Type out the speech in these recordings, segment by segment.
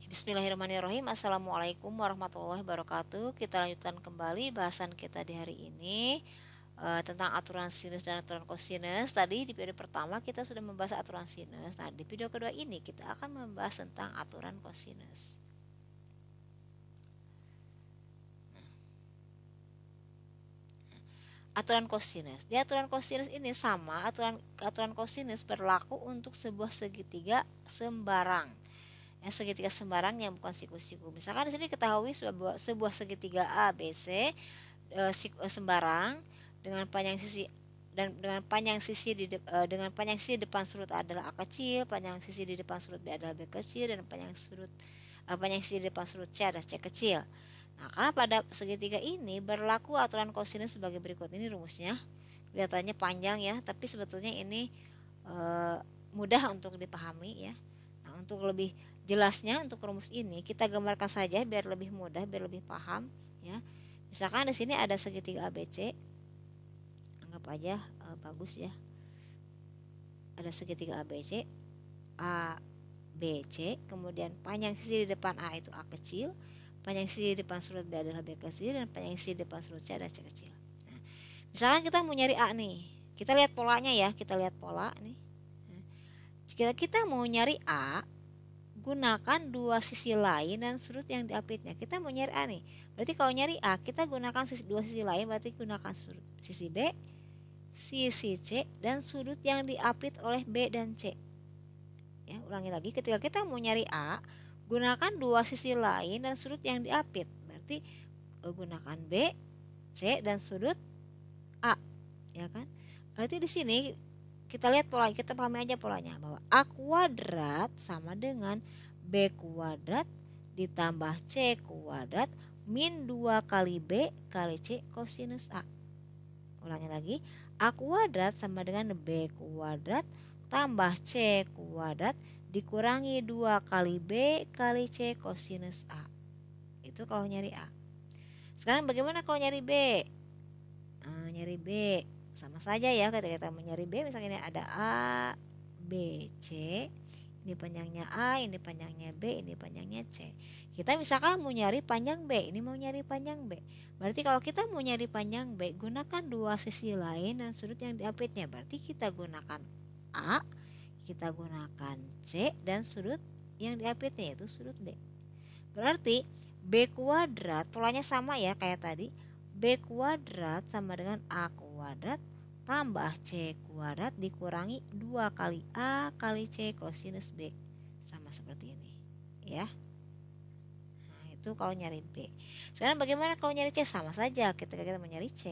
Bismillahirrahmanirrahim. Assalamualaikum warahmatullahi wabarakatuh. Kita lanjutkan kembali bahasan kita di hari ini tentang aturan sinus dan aturan kosinus. Tadi di video pertama kita sudah membahas aturan sinus. Nah, di video kedua ini kita akan membahas tentang aturan kosinus. Aturan kosinus. Di aturan kosinus ini sama, aturan kosinus berlaku untuk sebuah segitiga sembarang. Segitiga sembarang yang bukan siku-siku. Misalkan di sini ketahui sebuah segitiga ABC sembarang dengan panjang sisi dengan panjang sisi dengan panjang sisi depan sudut adalah A kecil, panjang sisi di depan sudut B adalah B kecil, dan panjang sisi di depan sudut C adalah C kecil. Maka pada segitiga ini berlaku aturan kosinus sebagai berikut. Ini rumusnya. Kelihatannya panjang ya, tapi sebetulnya ini mudah untuk dipahami ya. Nah, untuk lebih jelasnya untuk rumus ini kita gambarkan saja biar lebih mudah, biar lebih paham ya. Misalkan di sini ada segitiga ABC. Anggap aja bagus ya. Ada segitiga ABC, A, B, C, kemudian panjang sisi di depan A itu A kecil, panjang sisi di depan sudut B adalah B kecil, dan panjang sisi di depan sudut C adalah C kecil. Nah, misalkan kita mau nyari A nih, kita lihat polanya ya, kita lihat pola nih. Jika kita mau nyari A, gunakan dua sisi lain dan sudut yang diapitnya. Kita mau nyari A nih, berarti kalau nyari A kita gunakan dua sisi lain, berarti gunakan sisi B, sisi C, dan sudut yang diapit oleh B dan C. Ya, ulangi lagi, ketika kita mau nyari A, gunakan dua sisi lain dan sudut yang diapit. Berarti gunakan B, C, dan sudut A, ya kan? Berarti di sini kita lihat pola, kita pahami aja polanya bahwa A kuadrat sama dengan B kuadrat ditambah C kuadrat min 2 kali B kali C kosinus A. Ulangi lagi, A kuadrat sama dengan B kuadrat tambah C kuadrat dikurangi 2 kali B kali C kosinus A. Itu kalau nyari A. Sekarang bagaimana kalau nyari B? Nyari B sama saja ya, ketika kita mau nyari B, misalnya ini ada A, B, C. Ini panjangnya A, ini panjangnya B, ini panjangnya C. Kita misalkan mau nyari panjang B, ini mau nyari panjang B. Berarti kalau kita mau nyari panjang B, gunakan dua sisi lain dan sudut yang diapitnya. Berarti kita gunakan A, kita gunakan C, dan sudut yang diapitnya yaitu sudut B. Berarti B kuadrat, polanya sama ya kayak tadi. B kuadrat sama dengan A kuadrat tambah C kuadrat dikurangi 2 kali A kali C kosinus B. Sama seperti ini ya. Nah, itu kalau nyari B. Sekarang bagaimana kalau nyari C? Sama saja, ketika kita mau nyari C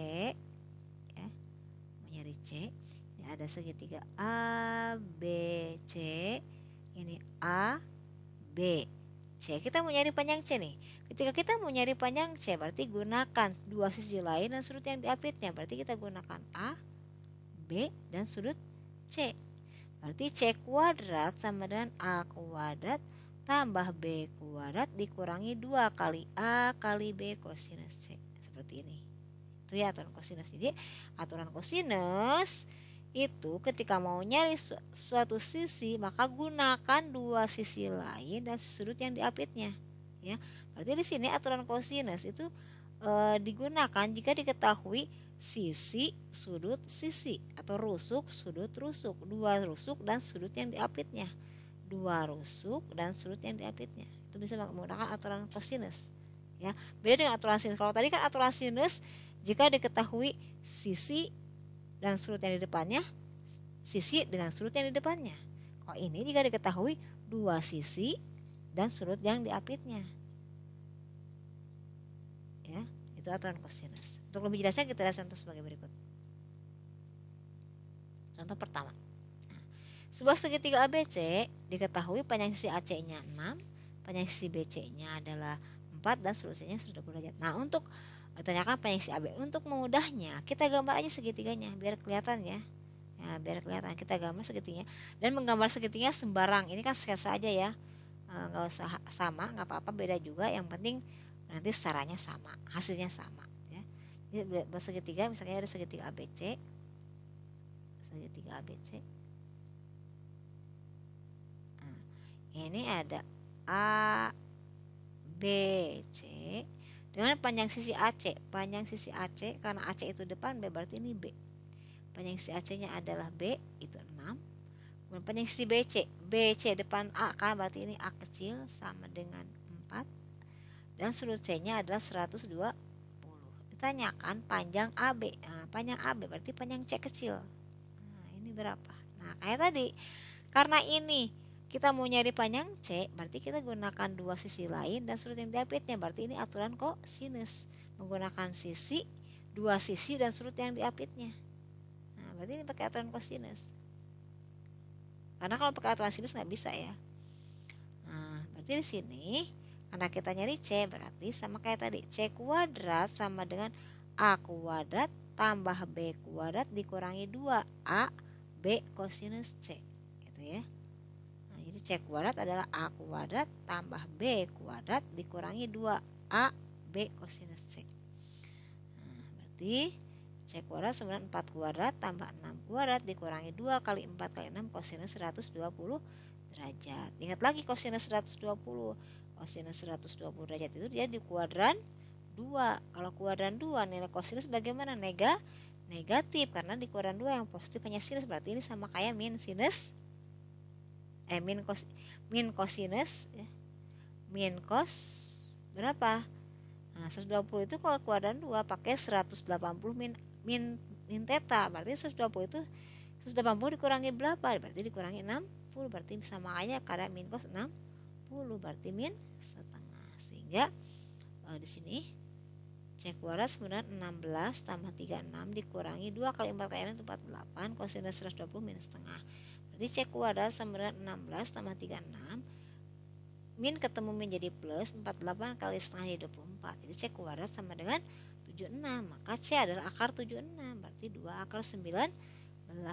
ya, mau nyari C, ini ada segitiga A, B, C. Ini A, B, C. Kita mau nyari panjang C nih. Ketika kita mau nyari panjang C, berarti gunakan dua sisi lain dan sudut yang diapitnya. Berarti kita gunakan A, B, dan sudut C. Berarti C kuadrat sama dengan A kuadrat tambah B kuadrat dikurangi 2 kali A kali B kosinus C. Seperti ini. Itu ya aturan kosinus. Jadi aturan kosinus itu ketika mau nyari suatu sisi maka gunakan dua sisi lain dan sudut yang diapitnya ya. Berarti di sini aturan kosinus itu digunakan jika diketahui sisi, sudut, sisi, atau rusuk, sudut, rusuk, dua rusuk dan sudut yang diapitnya, dua rusuk dan sudut yang diapitnya. Itu bisa menggunakan aturan kosinus ya. Beda dengan aturan sinus. Kalau tadi kan aturan sinus jika diketahui sisi dan sudut yang di depannya, sisi dengan sudut yang di depannya. Kalau ini jika diketahui dua sisi dan sudut yang diapitnya ya, itu aturan kosinus. Untuk lebih jelasnya kita lihat contoh sebagai berikut. Contoh pertama, sebuah segitiga ABC diketahui panjang sisi AC-nya 6, panjang sisi BC-nya adalah 4, dan sudut C-nya 120 derajat. Nah, untuk ditanyakan panjang sisi AB, untuk memudahnya kita gambar aja segitiganya biar kelihatan ya. Ya, biar kelihatan kita gambar segitiganya, dan menggambar segitiganya sembarang. Ini kan sketsa aja ya, nggak usah sama, nggak apa-apa, beda juga. Yang penting nanti caranya sama, hasilnya sama ya. Jadi segitiga, misalnya ada segitiga ABC, segitiga ABC. Nah, ini ada A, BC dengan panjang sisi AC. Panjang sisi AC karena AC itu depan B berarti ini B. Panjang sisi AC-nya adalah B itu 6. Kemudian panjang sisi BC. BC depan A kan berarti ini A kecil sama dengan 4. Dan sudut C-nya adalah 120. Ditanyakan panjang AB. Nah, panjang AB berarti panjang C kecil. Nah, ini berapa? Nah, kayak tadi. Karena ini kita mau nyari panjang C, berarti kita gunakan dua sisi lain dan sudut yang diapitnya. Berarti ini aturan kosinus. Menggunakan sisi, dua sisi dan sudut yang diapitnya. Nah, berarti ini pakai aturan kosinus. Karena kalau pakai aturan sinus nggak bisa ya. Nah, berarti di sini karena kita nyari C berarti sama kayak tadi. C kuadrat sama dengan A kuadrat tambah B kuadrat dikurangi 2A B kosinus C. Gitu ya. Nah, jadi C kuadrat adalah A kuadrat tambah B kuadrat dikurangi 2A B kosinus C. Nah, berarti C kuadrat sama dengan 4 kuadrat tambah 6 kuadrat dikurangi 2 kali 4 kali 6 kosinus 120 derajat. Ingat lagi kosinus 120. Kosinus 120 derajat itu dia di kuadran 2. Kalau kuadran 2 nilai kosinus bagaimana? Negatif karena di kuadran 2 yang positif hanya sinus, berarti ini sama kayak min kosinus ya. Min cos berapa? Nah, 120 itu kalau kuadran 2 pakai 180 min theta, berarti 120 itu 180 dikurangi berapa? Berarti dikurangi 60, berarti sama aja karena min cos 60, berarti min setengah. Sehingga di sini C kuadrat sebenarnya 16 tambah 36 dikurangi 2 kali 4 kali 6 itu 48 kosinus 120 min setengah. Berarti C kuadrat sebenarnya 16 tambah 36 min ketemu min jadi plus 48 kali setengah jadi 24. Jadi C kuadrat sama dengan 76. Maka C adalah akar 76. Berarti 2 akar 19.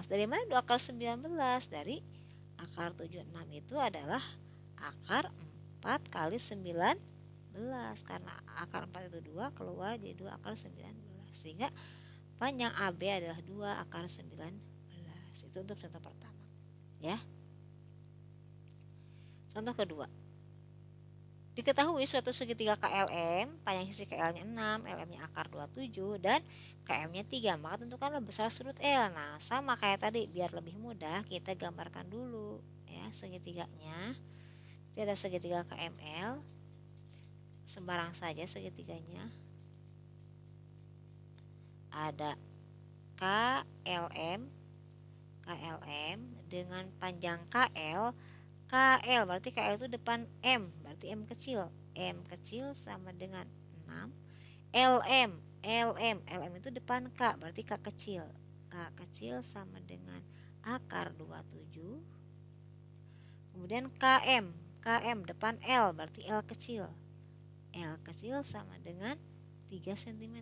Dari mana 2 akar 19? Dari akar 76 itu adalah akar 4 kali 19. Karena akar 4 itu 2 keluar jadi 2 akar 19. Sehingga panjang AB adalah 2 akar 19. Itu untuk contoh pertama. Ya. Contoh kedua. Diketahui suatu segitiga KLM, panjang sisi KL-nya 6, LM-nya akar 27, dan KM-nya 3. Maka tentukanlah besar sudut L. Nah, sama kayak tadi, biar lebih mudah kita gambarkan dulu ya segitiganya. Ini ada segitiga KML. Sembarang saja segitiganya. Ada KLM dengan panjang KL berarti KL itu depan M, berarti M kecil sama dengan 6. LM itu depan K, berarti K kecil sama dengan akar 27. Kemudian KM depan L, berarti L kecil sama dengan 3 cm.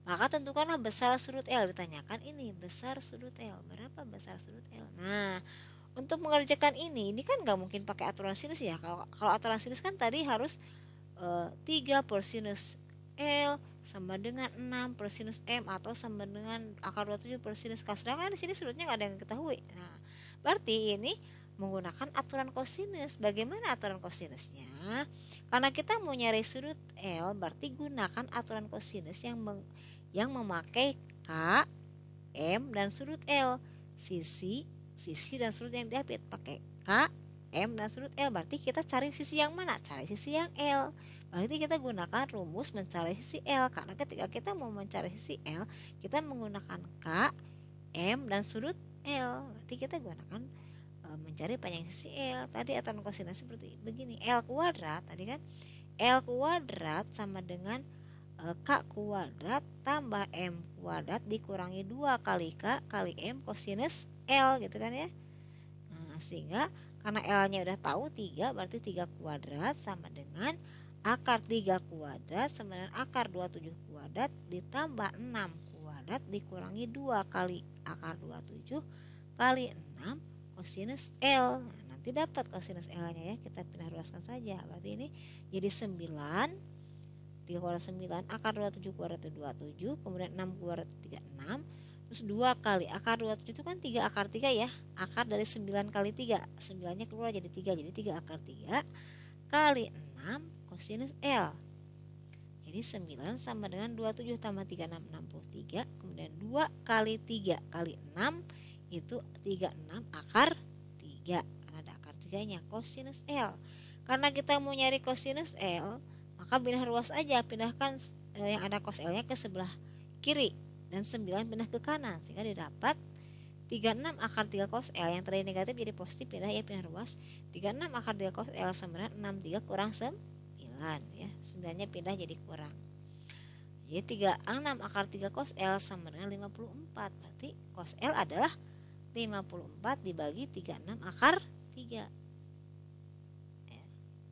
Maka tentukanlah besar sudut L. Ditanyakan ini besar sudut L, berapa besar sudut L? Nah, untuk mengerjakan ini kan nggak mungkin pakai aturan sinus ya. Kalau aturan sinus kan tadi harus 3 per sinus L sama dengan 6 per sinus M atau sama dengan akar 27 per sinus K. Sedangkan di sini sudutnya nggak ada yang diketahui. Nah, berarti ini menggunakan aturan kosinus. Bagaimana aturan kosinusnya? Karena kita mau nyari sudut L, berarti gunakan aturan kosinus yang memakai K, M, dan sudut L. Sisi dan sudut yang diapit pakai K, M, dan sudut L. Berarti kita cari sisi yang mana? Cari sisi yang L. Berarti kita gunakan rumus mencari sisi L. Karena ketika kita mau mencari sisi L, kita menggunakan K, M, dan sudut L. Berarti kita gunakan mencari panjang sisi L. Tadi aturan kosinus seperti begini. L kuadrat tadi kan. L kuadrat sama dengan K kuadrat tambah M kuadrat dikurangi 2 kali K kali M kosinus L gitu kan ya. Nah, sehingga karena L-nya udah tahu 3, berarti 3 kuadrat sama dengan akar 3 kuadrat sama dengan akar 27 kuadrat ditambah 6 kuadrat dikurangi 2 kali akar 27 kali 6 kosinus L. Nah, nanti dapat kosinus L-nya ya, kita pindah ruaskan saja. Berarti ini jadi 9. 3 kuadrat 9, akar 27 kuadrat itu 27, kemudian 6 kuadrat 36, terus 2 kali akar 27 itu kan 3 akar 3 ya. Akar dari 9 kali 3, 9-nya keluar jadi 3, jadi 3 akar 3 kali 6 kosinus L. Jadi 9 sama dengan 27 tambah 36, 63. Kemudian 2 kali 3 kali 6 itu 36 akar 3. Karena ada akar 3-nya, kosinus L. Karena kita mau nyari kosinus L, maka pindah ruas aja. Pindahkan yang ada cos L-nya ke sebelah kiri. Dan 9 pindah ke kanan. Sehingga didapat 36 akar 3 cos L. Yang tadi negatif jadi positif, pindah ruas. 36 akar 3 cos L sama dengan 63 kurang 9 ya. 9-nya pindah jadi kurang. Jadi 36 akar 3 cos L sama dengan 54. Berarti cos L adalah 54 dibagi 36 akar 3. Ya.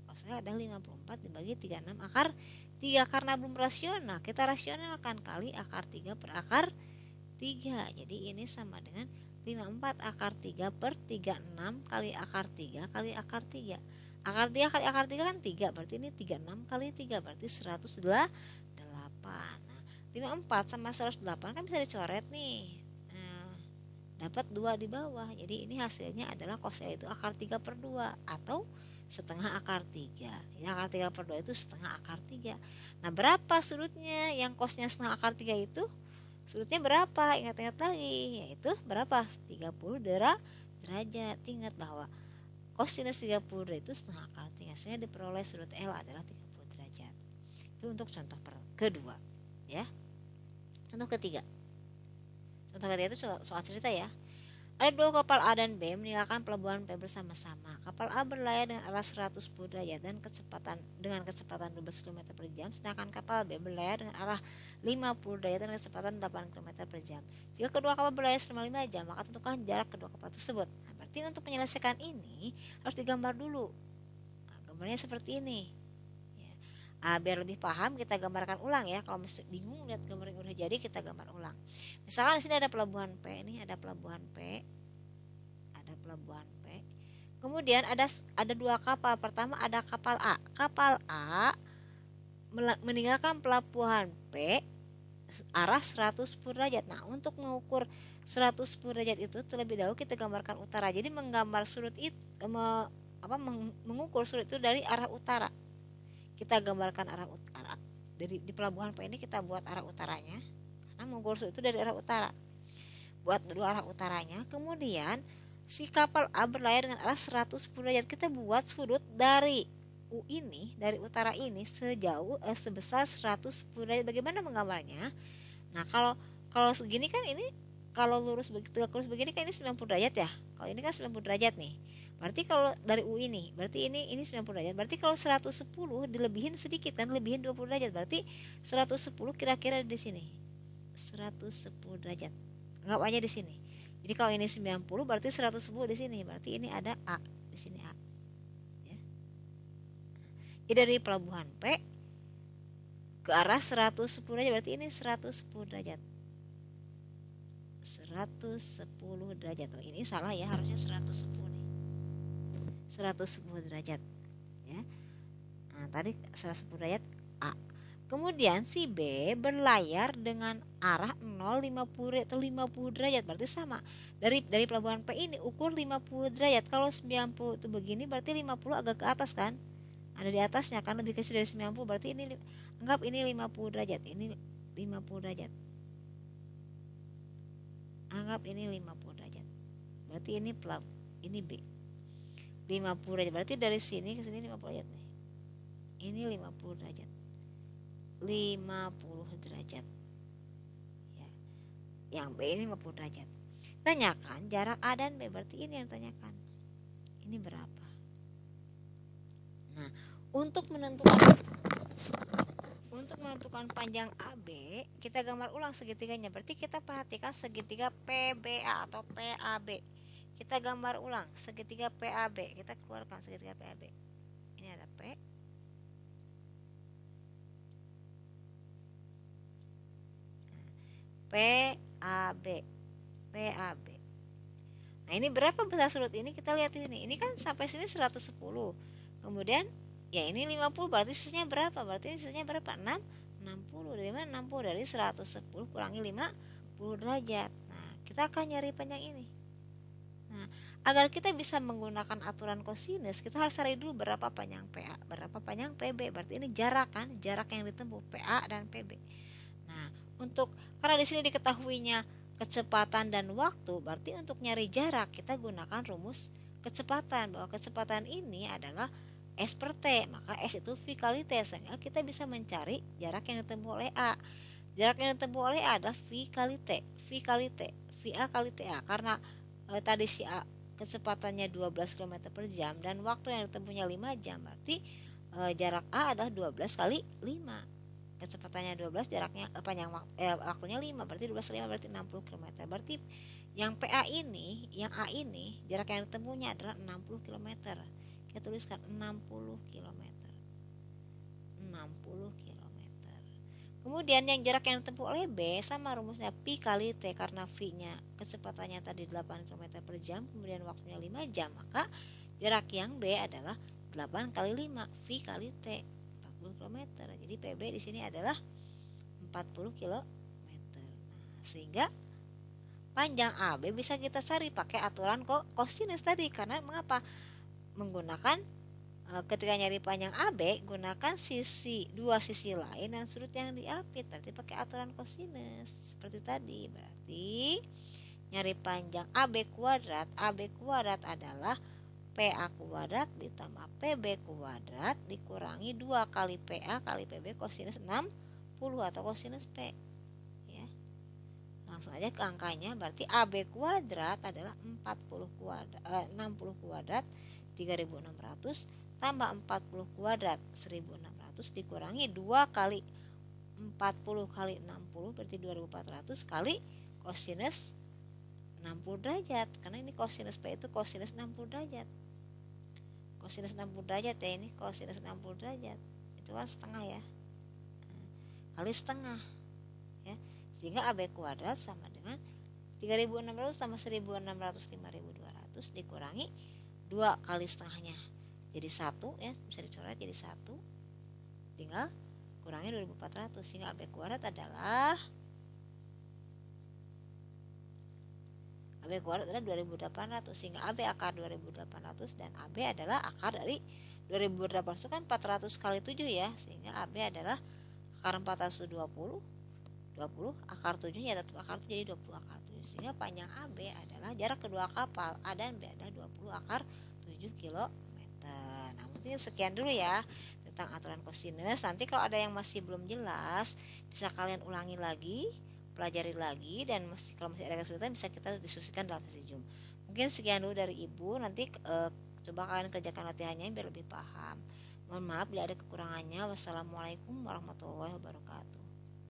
Cos L adalah 54 dibagi 36 akar 3. Karena belum rasional, kita rasionalkan kali akar 3 per akar 3. Jadi ini sama dengan 54 akar 3 per 36 kali akar 3 kali akar 3. Akar 3 kali akar 3 kan 3, berarti ini 36 kali 3, berarti 108. Nah, 54 sama 108 kan bisa dicoret nih. Nah, dapat 2 di bawah. Jadi ini hasilnya adalah cos L itu akar 3 per 2 atau setengah akar 3. Ini akar 3 per 2 itu setengah akar 3. Nah, berapa sudutnya yang cosnya setengah akar 3 itu? Sudutnya berapa? Ingat-ingat lagi, yaitu berapa? 30 derajat. Ingat bahwa kosinus 30 derajat itu setengah akar 3, sehingga diperoleh sudut L adalah 30 derajat. Itu untuk contoh kedua ya. Contoh ketiga itu soal cerita ya. Ada 2 kapal A dan B meninggalkan pelabuhan P bersama-sama. Kapal A berlayar dengan arah 110 derajat dan dengan kecepatan 12 km per jam, sedangkan kapal B berlayar dengan arah 50 derajat dan kecepatan 8 km per jam. Jika kedua kapal berlayar selama 5 jam, maka tentukan jarak kedua kapal tersebut. Nah, berarti untuk menyelesaikan ini harus digambar dulu. Nah, gambarnya seperti ini. Biar lebih paham kita gambarkan ulang ya. Kalau masih bingung lihat gambar yang udah jadi, kita gambar ulang. Misalkan di sini ada pelabuhan P, ini ada pelabuhan P. Kemudian ada 2 kapal. Pertama ada kapal A. Kapal A meninggalkan pelabuhan P arah 110 derajat. Nah, untuk mengukur 110 derajat itu terlebih dahulu kita gambarkan utara. Jadi menggambar sudut itu mengukur sudut itu dari arah utara. Kita gambarkan arah utara. Di pelabuhan P ini kita buat arah utaranya, karena mengukur sudut itu dari arah utara. Buat dulu arah utaranya. Kemudian si kapal A berlayar dengan arah 110 derajat. Kita buat sudut dari U ini, dari utara ini sebesar 110 derajat. Bagaimana menggambarnya? Nah, kalau segini kan ini, kalau lurus begini kan ini 90 derajat ya. Kalau ini kan 90 derajat nih. Berarti kalau dari U ini, berarti ini 90 derajat. Berarti kalau 110 dilebihin sedikit kan, lebihin 20 derajat. Berarti 110 kira-kira di sini. 110 derajat. Anggap aja di sini. Jadi kalau ini 90 berarti 110 di sini. Berarti ini ada A, di sini A. Ya. Jadi dari pelabuhan P ke arah 110 derajat, berarti ini 110 derajat. 110 derajat. Oh, ini salah ya, harusnya 110 nih. 110 derajat ya. Nah, tadi 110 derajat A. Kemudian si B berlayar dengan arah 50 derajat, berarti sama. Dari pelabuhan P ini ukur 50 derajat. Kalau 90 itu begini, berarti 50 agak ke atas kan? Ada di atasnya kan, lebih kecil dari 90, berarti ini anggap ini 50 derajat. Ini 50 derajat. Anggap ini 50 derajat. Berarti ini B. 50 derajat. Berarti dari sini ke sini 50 derajat nih. Ini 50 derajat. 50 derajat. Ya. Yang B ini 50 derajat. Tanyakan jarak A dan B. Berarti ini yang tanyakan. Ini berapa? Nah, untuk menentukan panjang AB, kita gambar ulang segitiganya. Berarti kita perhatikan segitiga PBA atau PAB. Kita gambar ulang segitiga PAB. Kita keluarkan segitiga PAB. Ini ada P. PAB. Nah, ini berapa besar sudut ini? Kita lihat ini. Ini kan sampai sini 110. Kemudian ya ini 50, berarti sisanya berapa? Berarti sisanya berapa? 60. Dari mana 60? Dari 110 kurangi 50 derajat. Nah, kita akan nyari panjang ini. Nah, Agar kita bisa menggunakan aturan kosinus, kita harus cari dulu berapa panjang PA, berapa panjang PB. Berarti ini jarak kan, jarak yang ditempuh PA dan PB. Nah, karena di sini diketahuinya kecepatan dan waktu, berarti untuk nyari jarak kita gunakan rumus kecepatan, bahwa kecepatan ini adalah S per T, maka S itu V kali T, sehingga kita bisa mencari jarak yang ditempuh oleh A. Jarak yang ditempuh oleh A adalah V kali T, VA kali TA, karena tadi si A kecepatannya 12 km per jam dan waktu yang ditempuhnya 5 jam, berarti jarak A adalah 12 kali 5. Kecepatannya 12, jaraknya waktunya 5, berarti 12 kali 5 berarti 60 km. Berarti yang PA ini, yang A ini, jarak yang ditempuhnya adalah 60 km. Kita tuliskan 60 km. 60 km. Kemudian yang jarak yang ditempuh oleh B sama rumusnya pi kali T, karena V-nya kecepatannya tadi 8 km per jam, kemudian waktunya 5 jam, maka jarak yang B adalah 8 kali 5 V kali T, 40 km. Jadi PB di sini adalah 40 km. Nah, sehingga panjang AB bisa kita cari pakai aturan kosinus tadi. Karena mengapa? Menggunakan ketika nyari panjang AB, gunakan dua sisi lain dan sudut yang diapit, berarti pakai aturan kosinus seperti tadi. Berarti nyari panjang AB kuadrat adalah PA kuadrat ditambah PB kuadrat dikurangi 2 kali PA kali PB kosinus 60 atau kosinus P. Ya. Langsung aja ke angkanya, berarti AB kuadrat adalah 60 kuadrat 3600 tambah 40 kuadrat 1600 dikurangi 2 kali 40 kali 60 berarti 2400 kali kosinus 60 derajat, karena ini kosinus P itu kosinus 60 derajat. Kosinus 60 derajat ya, ini kosinus 60 derajat itu kan setengah ya, kali setengah ya, sehingga AB kuadrat sama dengan 3600 tambah 1600 5200 dikurangi 2 kali setengahnya jadi 1 ya, bisa dicoret jadi 1, tinggal kurangi 2400, sehingga AB kuadrat adalah 2800, sehingga AB akar 2800 dan AB adalah akar dari 2800 itu kan 400 kali 7 ya, sehingga AB adalah akar 420, 20 akar 7 ya tetap akar 7 jadi 20 akar 7, sehingga panjang AB adalah jarak kedua kapal A dan B adalah 20 akar 7 km. Nah, mungkin sekian dulu ya tentang aturan kosinus. Nanti kalau ada yang masih belum jelas, bisa kalian ulangi lagi, pelajari lagi, dan kalau masih ada kesulitan bisa kita diskusikan dalam sesi Zoom. Mungkin sekian dulu dari Ibu. Nanti coba kalian kerjakan latihannya biar lebih paham. Mohon maaf bila ada kekurangannya. Wassalamualaikum warahmatullahi wabarakatuh.